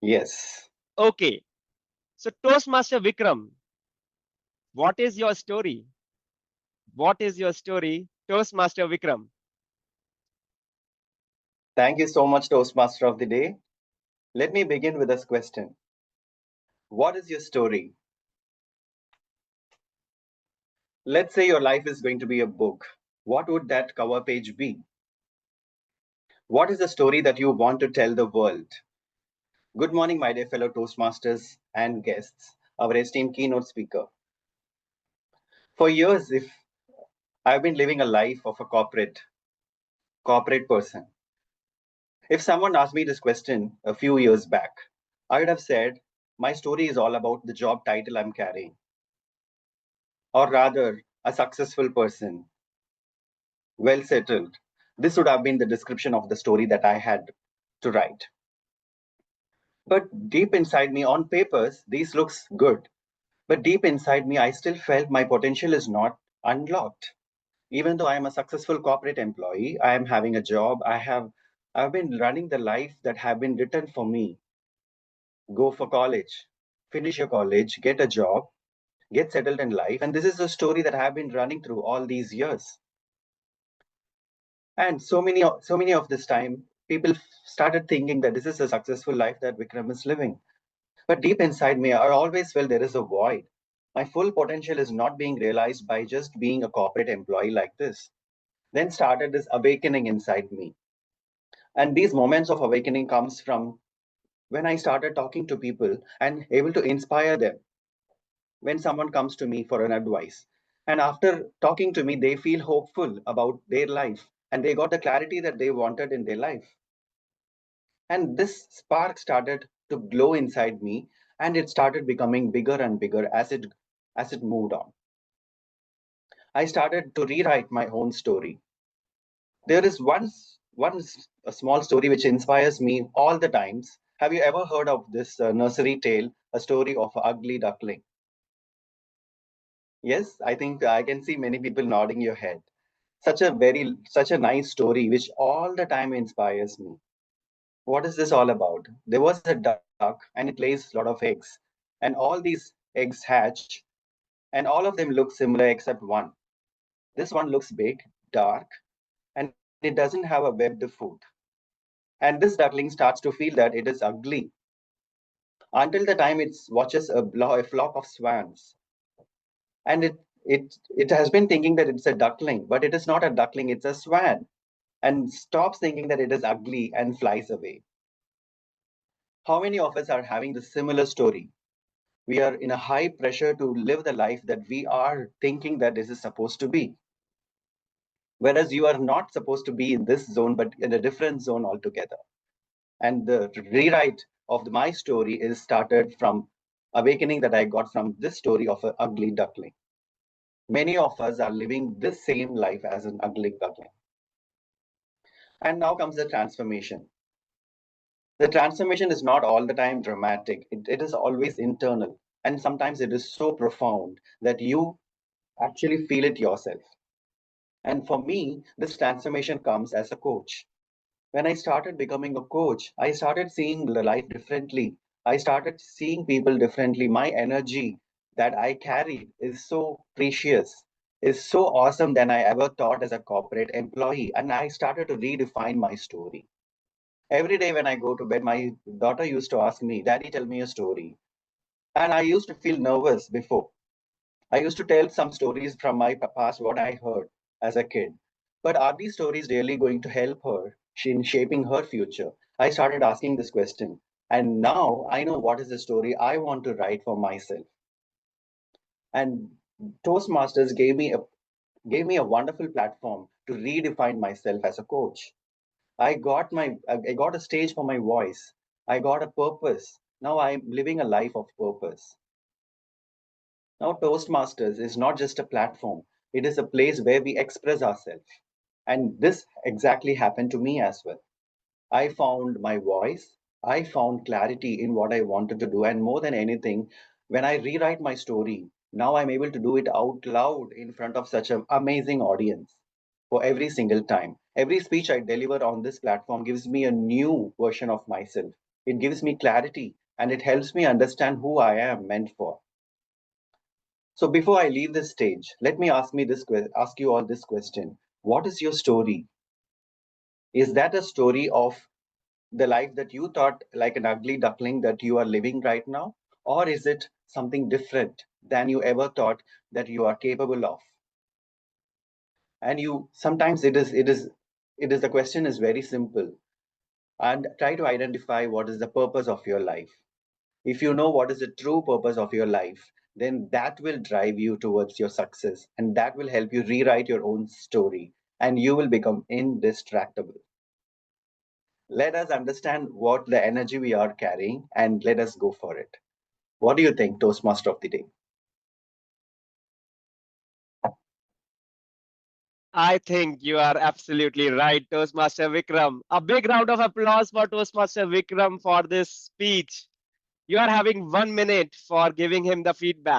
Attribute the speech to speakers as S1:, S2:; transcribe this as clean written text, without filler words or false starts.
S1: Yes.
S2: Okay. So, Toastmaster Vikram, what is your story? What is your story, Toastmaster Vikram?
S1: Thank you so much, Toastmaster of the Day. Let me begin with this question. What is your story? Let's say your life is going to be a book. What would that cover page be? What is the story that you want to tell the world? Good morning, my dear fellow Toastmasters and guests, our esteemed keynote speaker. For years, if I've been living a life of a corporate person. If someone asked me this question a few years back, I would have said, my story is all about the job title I'm carrying, or rather, a successful person, well settled. This would have been the description of the story that I had to write. But deep inside me, on papers, these looks good. But deep inside me, I still felt my potential is not unlocked. Even though I am a successful corporate employee, I am having a job, I've been running the life that have been written for me. Go for college, finish your college, get a job, get settled in life. And this is the story that I have been running through all these years. And so many of this time, people started thinking that this is a successful life that Vikram is living. But deep inside me, I always felt there is a void. My full potential is not being realized by just being a corporate employee like this. Then started this awakening inside me. And these moments of awakening comes from when I started talking to people and able to inspire them when someone comes to me for an advice. And after talking to me, they feel hopeful about their life and they got the clarity that they wanted in their life. And this spark started to glow inside me and it started becoming bigger and bigger as it moved on. I started to rewrite my own story. There is a small story which inspires me all the times. Have you ever heard of this nursery tale, a story of an ugly duckling? Yes, I think I can see many people nodding your head. Such a nice story which all the time inspires me. What is this all about? There was a duck and it lays a lot of eggs. And all these eggs hatch and all of them look similar except one. This one looks big, dark, and it doesn't have a webbed foot. And this duckling starts to feel that it is ugly until the time it watches a flock of swans. And it has been thinking that it's a duckling, but it is not a duckling, it's a swan. And stops thinking that it is ugly and flies away. How many of us are having the similar story? We are in a high pressure to live the life that we are thinking that this is supposed to be. Whereas you are not supposed to be in this zone, but in a different zone altogether. And the rewrite of my story is started from awakening that I got from this story of an ugly duckling. Many of us are living this same life as an ugly duckling. And now comes the transformation. The transformation is not all the time dramatic, it is always internal. And sometimes it is so profound that you actually feel it yourself. And for me, this transformation comes as a coach. When I started becoming a coach, I started seeing the life differently. I started seeing people differently. My energy that I carried is so precious, is so awesome than I ever thought as a corporate employee. And I started to redefine my story. Every day when I go to bed, my daughter used to ask me, Daddy, tell me a story. And I used to feel nervous before. I used to tell some stories from my past, what I heard as a kid. But are these stories really going to help her in shaping her future? I started asking this question. And now I know what is the story I want to write for myself. And Toastmasters gave me a wonderful platform to redefine myself as a coach. I got a stage for my voice. I got a purpose. Now I'm living a life of purpose. Now Toastmasters is not just a platform. It is a place where we express ourselves. And this exactly happened to me as well. I found my voice. I found clarity in what I wanted to do. And more than anything, when I rewrite my story, now I'm able to do it out loud in front of such an amazing audience for every single time. Every speech I deliver on this platform gives me a new version of myself. It gives me clarity and it helps me understand who I am meant for. So before I leave this stage, let me ask you all this question. What is your story? Is that a story of the life that you thought like an ugly duckling that you are living right now? Or is it something different than you ever thought that you are capable of? And you sometimes it is the question is very simple. And try to identify what is the purpose of your life. If you know what is the true purpose of your life, then that will drive you towards your success and that will help you rewrite your own story and you will become indistractable. Let us understand what the energy we are carrying and let us go for it. What do you think, Toastmaster of the Day?
S2: I think you are absolutely right, Toastmaster Vikram. A big round of applause for Toastmaster Vikram for this speech. You are having 1 minute for giving him the feedback.